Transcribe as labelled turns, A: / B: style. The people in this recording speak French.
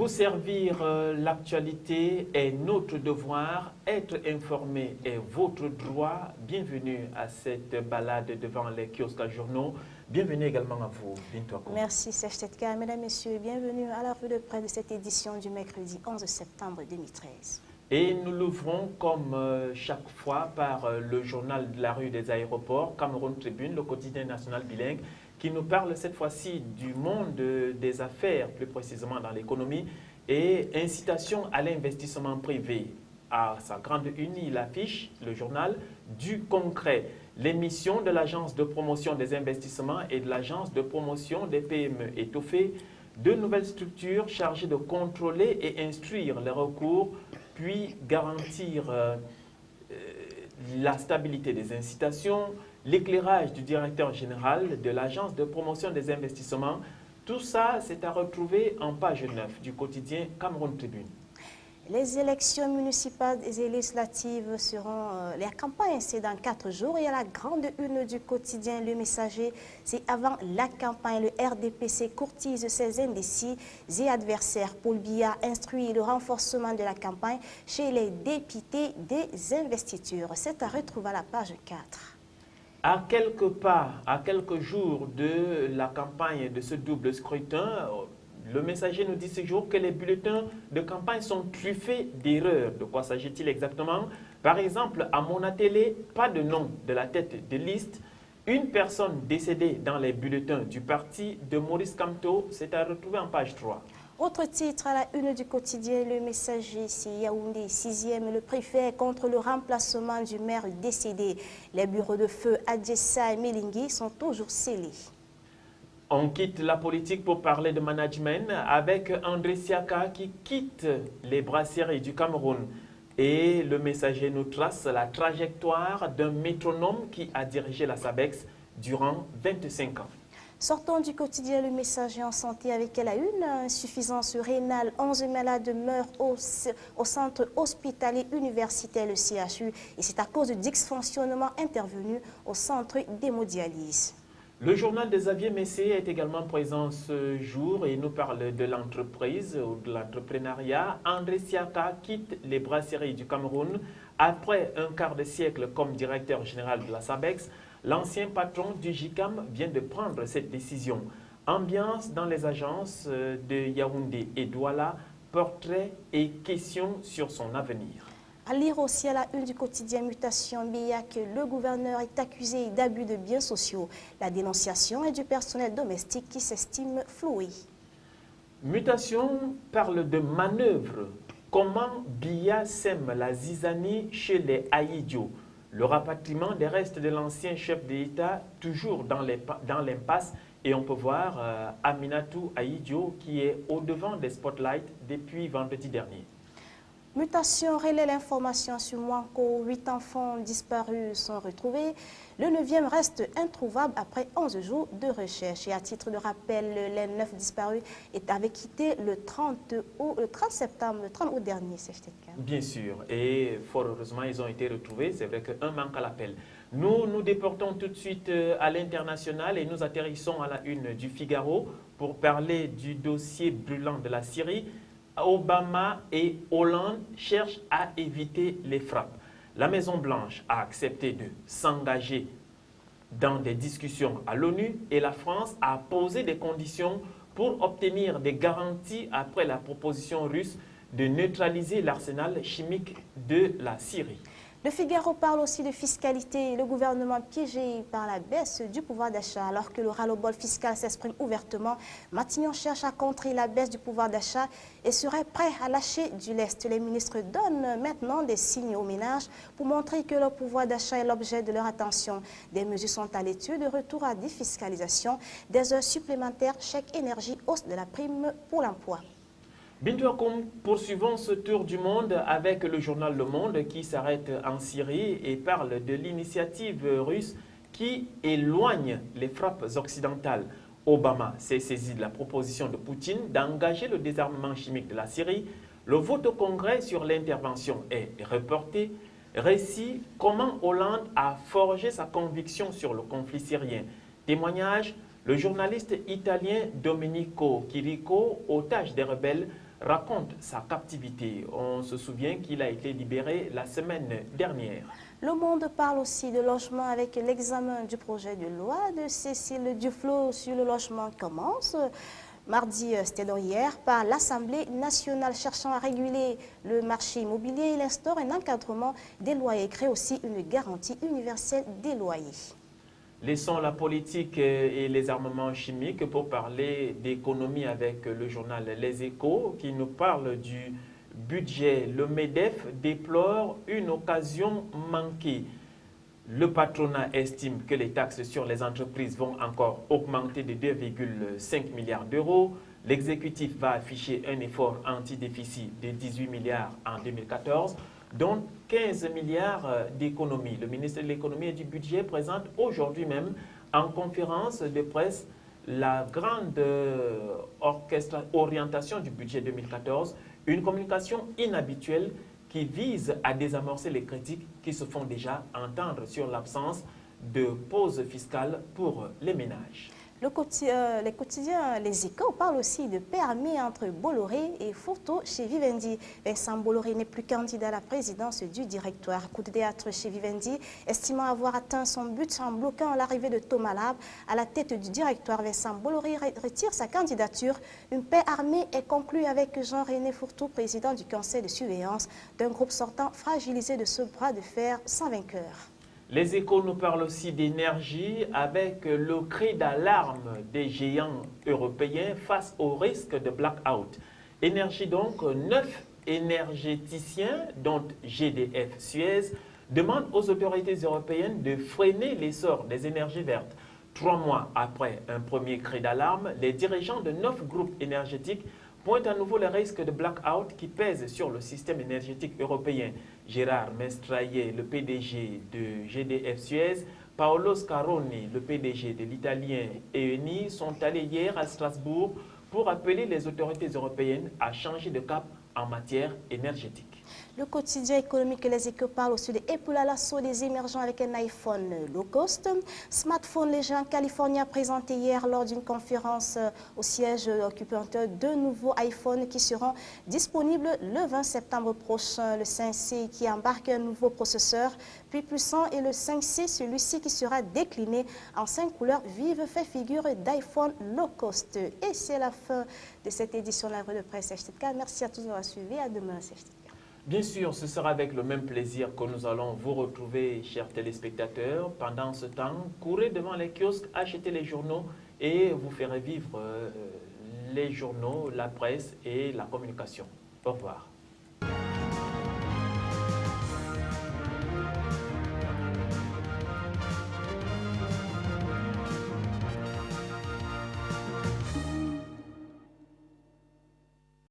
A: Vous servir l'actualité est notre devoir, être informé est votre droit. Bienvenue à cette balade devant les kiosques à journaux. Bienvenue également à vous, Bintou Akoum.
B: Merci Serge Tetka. Mesdames, Messieurs, bienvenue à la revue de presse de cette édition du mercredi 11 septembre 2013.
A: Et nous l'ouvrons comme chaque fois par le journal de la rue des aéroports, Cameroun Tribune, le quotidien national bilingue, qui nous parle cette fois-ci du monde des affaires, plus précisément dans l'économie, et incitation à l'investissement privé. À sa grande une, il affiche le journal du concret, l'émission de l'Agence de promotion des investissements et de l'Agence de promotion des PME étoffée, deux nouvelles structures chargées de contrôler et instruire les recours, puis garantir la stabilité des incitations, l'éclairage du directeur général de l'Agence de promotion des investissements. Tout ça, c'est à retrouver en page 9 du quotidien Cameroun Tribune.
B: Les élections municipales et législatives seront... la campagne, c'est dans 4 jours. Et à la grande une du quotidien Le Messager, c'est avant la campagne. Le RDPC courtise ses indécis et adversaires. Paul Biya instruit le renforcement de la campagne chez les députés des investitures. C'est à retrouver à la page 4.
A: À quelques pas, à quelques jours de la campagne de ce double scrutin, le Messager nous dit ce jour que les bulletins de campagne sont truffés d'erreurs. De quoi s'agit-il exactement? Par exemple, à Monatélé, pas de nom de la tête de liste. Une personne décédée dans les bulletins du parti de Maurice Kamto, c'est à retrouver en page 3.
B: Autre titre à la une du quotidien Le Messager, c'est Yaoundé 6e, le préfet contre le remplacement du maire décédé. Les bureaux de feu Adjessa et Melingui sont toujours scellés.
A: On quitte la politique pour parler de management avec André Siaka qui quitte les brasseries du Cameroun. Et le Messager nous trace la trajectoire d'un métronome qui a dirigé la SABEX durant 25 ans.
B: Sortons du quotidien Le Messager en santé avec la une. Insuffisance rénale, 11 malades meurent au centre hospitalier universitaire, le CHU. Et c'est à cause de dysfonctionnement intervenu au centre d'hémodialyse.
A: Le journal de Xavier Messé est également présent ce jour et nous parle de l'entreprise ou de l'entrepreneuriat. André Siaka quitte les brasseries du Cameroun. Après un quart de siècle comme directeur général de la SABEX, l'ancien patron du JICAM vient de prendre cette décision. Ambiance dans les agences de Yaoundé et Douala, portrait et questions sur son avenir.
B: À lire aussi à la une du quotidien Mutation Biya que le gouverneur est accusé d'abus de biens sociaux. La dénonciation est du personnel domestique qui s'estime floué.
A: Mutation parle de manœuvre. Comment Biya sème la zizanie chez les Aïdjo? Le rapatriement des restes de l'ancien chef d'État toujours dans l'impasse. Et on peut voir Aminatou Aïdjo qui est au devant des spotlights depuis vendredi dernier.
B: Mutation relaie l'information sur Mouanko. 8 enfants disparus sont retrouvés. Le 9e reste introuvable après 11 jours de recherche. Et à titre de rappel, les 9 disparus avaient quitté le 30 août dernier.
A: Bien sûr. Et fort heureusement, ils ont été retrouvés. C'est vrai qu'un manque à l'appel. Nous nous déportons tout de suite à l'international et nous atterrissons à la une du Figaro pour parler du dossier brûlant de la Syrie. Obama et Hollande cherchent à éviter les frappes. La Maison-Blanche a accepté de s'engager dans des discussions à l'ONU et la France a posé des conditions pour obtenir des garanties après la proposition russe de neutraliser l'arsenal chimique de la Syrie.
B: Le Figaro parle aussi de fiscalité. Le gouvernement piégé par la baisse du pouvoir d'achat. Alors que le ras-le-bol fiscal s'exprime ouvertement, Matignon cherche à contrer la baisse du pouvoir d'achat et serait prêt à lâcher du lest. Les ministres donnent maintenant des signes aux ménages pour montrer que leur pouvoir d'achat est l'objet de leur attention. Des mesures sont à l'étude, retour à défiscalisation, des heures supplémentaires, chèque énergie, hausse de la prime pour l'emploi.
A: Bintou Akoum, poursuivons ce tour du monde avec le journal Le Monde qui s'arrête en Syrie et parle de l'initiative russe qui éloigne les frappes occidentales. Obama s'est saisi de la proposition de Poutine d'engager le désarmement chimique de la Syrie. Le vote au Congrès sur l'intervention est reporté. Récit comment Hollande a forgé sa conviction sur le conflit syrien. Témoignage, le journaliste italien Domenico Chirico, otage des rebelles, raconte sa captivité. On se souvient qu'il a été libéré la semaine dernière.
B: Le Monde parle aussi de logement avec l'examen du projet de loi de Cécile Duflot sur le logement commence. Mardi, c'était hier, par l'Assemblée nationale cherchant à réguler le marché immobilier. Il instaure un encadrement des loyers et crée aussi une garantie universelle des loyers.
A: Laissons la politique et les armements chimiques pour parler d'économie avec le journal Les Échos qui nous parle du budget. Le MEDEF déplore une occasion manquée. Le patronat estime que les taxes sur les entreprises vont encore augmenter de 2,5 milliards d'euros. L'exécutif va afficher un effort anti-déficit de 18 milliards en 2014, dont 15 milliards d'économies. Le ministre de l'économie et du budget présente aujourd'hui même en conférence de presse la grande orientation du budget 2014, une communication inhabituelle qui vise à désamorcer les critiques qui se font déjà entendre sur l'absence de pause fiscale pour les ménages.
B: Les quotidiens Les Échos parlent aussi de paix armée entre Bolloré et Fourtou chez Vivendi. Vincent Bolloré n'est plus candidat à la présidence du directoire. Coup de théâtre chez Vivendi, estimant avoir atteint son but en bloquant l'arrivée de Thomas Lab à la tête du directoire. Vincent Bolloré retire sa candidature. Une paix armée est conclue avec Jean-René Fourtou, président du conseil de surveillance d'un groupe sortant fragilisé de ce bras de fer sans vainqueur.
A: Les Échos nous parlent aussi d'énergie avec le cri d'alarme des géants européens face au risque de blackout. Énergie donc, 9 énergéticiens, dont GDF Suez, demandent aux autorités européennes de freiner l'essor des énergies vertes. 3 mois après un premier cri d'alarme, les dirigeants de 9 groupes énergétiques pointe à nouveau les risques de blackout qui pèsent sur le système énergétique européen. Gérard Mestraillé, le PDG de GDF Suez, Paolo Scaroni, le PDG de l'italien Eni, sont allés hier à Strasbourg pour appeler les autorités européennes à changer de cap en matière énergétique.
B: Le quotidien économique Les Échos parle aussi de épaules à l'assaut des émergents avec un iPhone low cost. Smartphone, les géants californiens présenté hier lors d'une conférence au siège occupant deux nouveaux iPhones qui seront disponibles le 20 septembre prochain. Le 5C qui embarque un nouveau processeur plus puissant et le 5C, celui-ci qui sera décliné en 5 couleurs vives, fait figure d'iPhone low cost. Et c'est la fin de cette édition de la revue de presse HTK. Merci à tous d'avoir suivi. À demain, HTK.
A: Bien sûr, ce sera avec le même plaisir que nous allons vous retrouver, chers téléspectateurs. Pendant ce temps, courez devant les kiosques, achetez les journaux et vous ferez vivre les journaux, la presse et la communication. Au revoir.